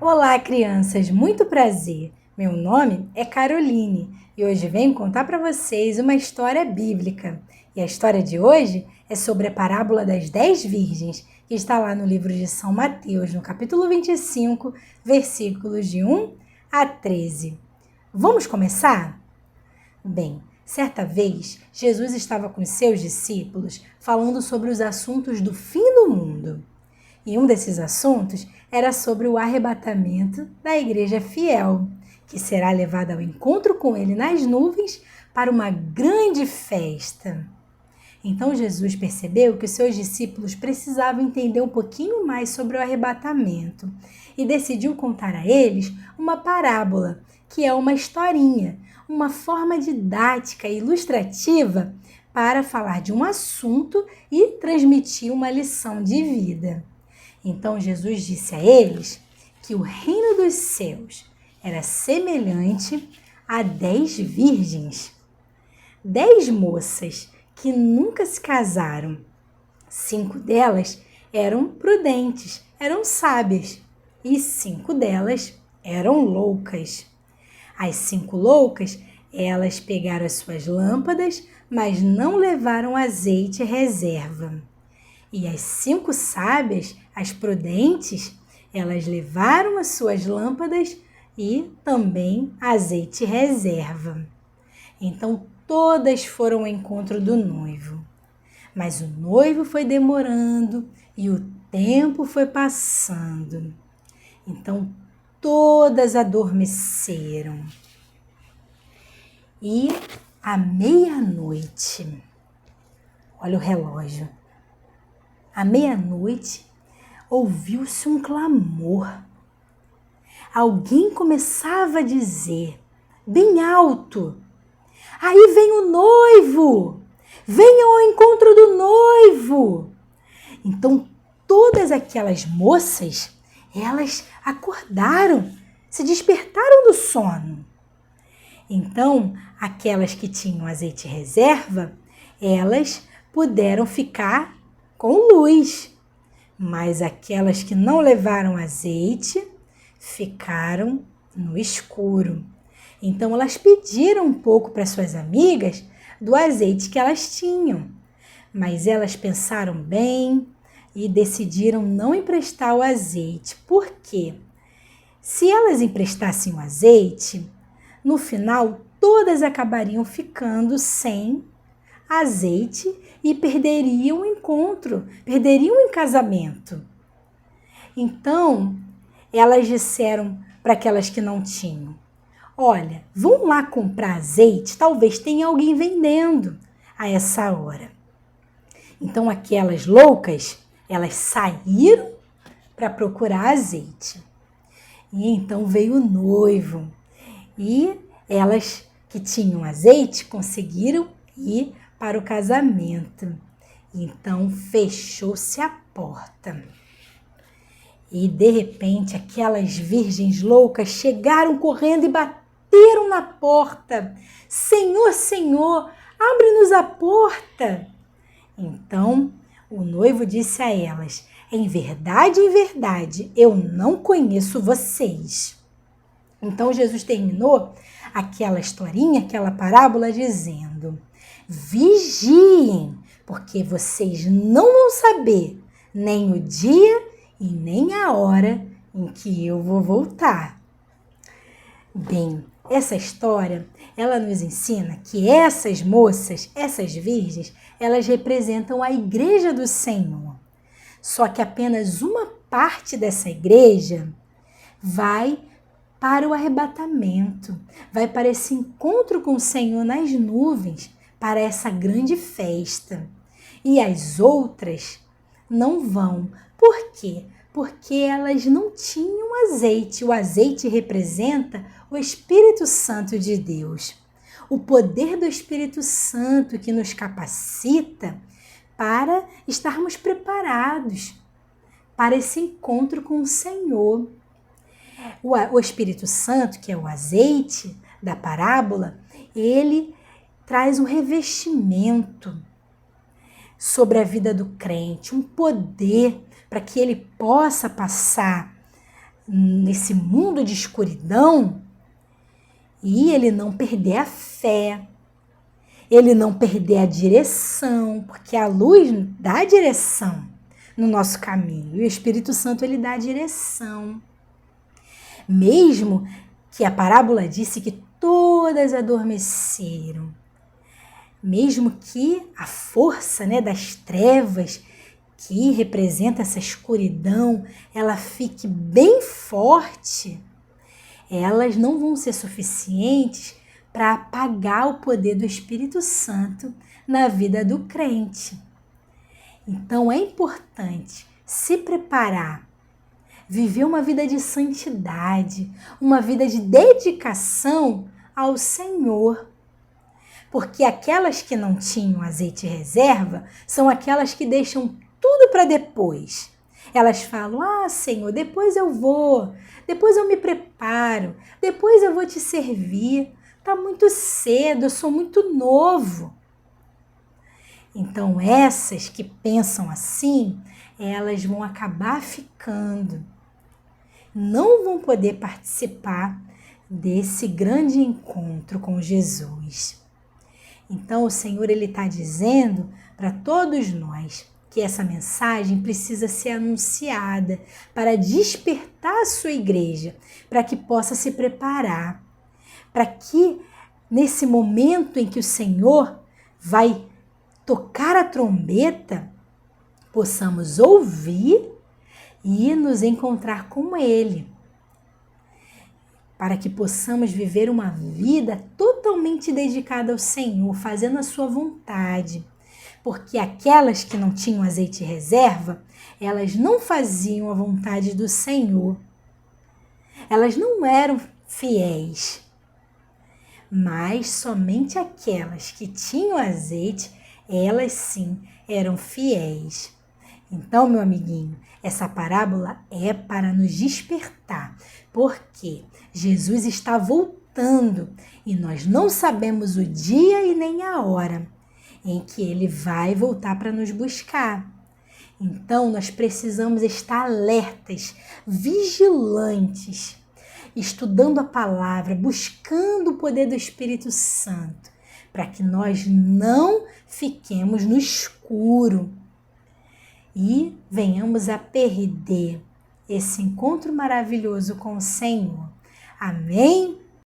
Olá, crianças! Muito prazer! Meu nome é Caroline e hoje venho contar para vocês uma história bíblica. E a história de hoje é sobre a parábola das 10 virgens, que está lá no livro de São Mateus, no capítulo 25, versículos de 1 a 13. Vamos começar? Bem, certa vez, Jesus estava com seus discípulos falando sobre os assuntos do fim do mundo. E um desses assuntos era sobre o arrebatamento da igreja fiel, que será levada ao encontro com ele nas nuvens para uma grande festa. Então Jesus percebeu que os seus discípulos precisavam entender um pouquinho mais sobre o arrebatamento e decidiu contar a eles uma parábola, que é uma historinha, uma forma didática e ilustrativa para falar de um assunto e transmitir uma lição de vida. Então Jesus disse a eles que o reino dos céus era semelhante a 10 virgens, 10 moças que nunca se casaram. 5 delas eram prudentes, eram sábias, e 5 delas eram loucas. As 5 loucas, elas pegaram as suas lâmpadas, mas não levaram azeite reserva. E as 5 sábias, as prudentes, elas levaram as suas lâmpadas e também azeite reserva. Então, todas foram ao encontro do noivo. Mas o noivo foi demorando e o tempo foi passando. Então, todas adormeceram. E à meia-noite, olha o relógio, à meia-noite, ouviu-se um clamor. Alguém começava a dizer, bem alto, aí vem o noivo, venham ao encontro do noivo. Então, todas aquelas moças, elas acordaram, se despertaram do sono. Então, aquelas que tinham azeite reserva, elas puderam ficar com luz, mas aquelas que não levaram azeite ficaram no escuro. Então elas pediram um pouco para suas amigas do azeite que elas tinham, mas elas pensaram bem e decidiram não emprestar o azeite. Por quê? Se elas emprestassem o azeite, no final todas acabariam ficando sem azeite e perderiam o encontro, perderiam o casamento. Então, elas disseram para aquelas que não tinham, olha, vão lá comprar azeite, talvez tenha alguém vendendo a essa hora. Então, aquelas loucas, elas saíram para procurar azeite. E então veio o noivo e elas que tinham azeite conseguiram ir para o casamento. Então fechou-se a porta. E de repente aquelas virgens loucas chegaram correndo e bateram na porta. Senhor, Senhor, abre-nos a porta. Então o noivo disse a elas, em verdade, eu não conheço vocês. Então Jesus terminou aquela historinha, aquela parábola dizendo, vigiem, porque vocês não vão saber nem o dia e nem a hora em que eu vou voltar. Bem, essa história, ela nos ensina que essas moças, essas virgens, elas representam a igreja do Senhor. Só que apenas uma parte dessa igreja vai para o arrebatamento, vai para esse encontro com o Senhor nas nuvens, para essa grande festa. E as outras não vão. Por quê? Porque elas não tinham azeite. O azeite representa o Espírito Santo de Deus. O poder do Espírito Santo que nos capacita para estarmos preparados para esse encontro com o Senhor. O Espírito Santo, que é o azeite da parábola, ele traz um revestimento sobre a vida do crente, um poder para que ele possa passar nesse mundo de escuridão e ele não perder a fé, ele não perder a direção, porque a luz dá a direção no nosso caminho e o Espírito Santo ele dá a direção. Mesmo que a parábola disse que todas adormeceram, mesmo que a força, né, das trevas que representa essa escuridão, ela fique bem forte, elas não vão ser suficientes para apagar o poder do Espírito Santo na vida do crente. Então é importante se preparar, viver uma vida de santidade, uma vida de dedicação ao Senhor. Porque aquelas que não tinham azeite reserva são aquelas que deixam tudo para depois. Elas falam, Senhor, depois eu vou, depois eu me preparo, depois eu vou te servir. Está muito cedo, eu sou muito novo. Então essas que pensam assim, elas vão acabar ficando. Não vão poder participar desse grande encontro com Jesus. Então o Senhor ele está dizendo para todos nós que essa mensagem precisa ser anunciada para despertar a sua igreja, para que possa se preparar, para que nesse momento em que o Senhor vai tocar a trombeta, possamos ouvir e nos encontrar com Ele, para que possamos viver uma vida totalmente dedicada ao Senhor, fazendo a sua vontade. Porque aquelas que não tinham azeite reserva, elas não faziam a vontade do Senhor. Elas não eram fiéis. Mas somente aquelas que tinham azeite, elas sim eram fiéis. Então, meu amiguinho, essa parábola é para nos despertar, porque Jesus está voltando e nós não sabemos o dia e nem a hora em que ele vai voltar para nos buscar. Então, nós precisamos estar alertas, vigilantes, estudando a palavra, buscando o poder do Espírito Santo, para que nós não fiquemos no escuro e venhamos a perder esse encontro maravilhoso com o Senhor. Amém?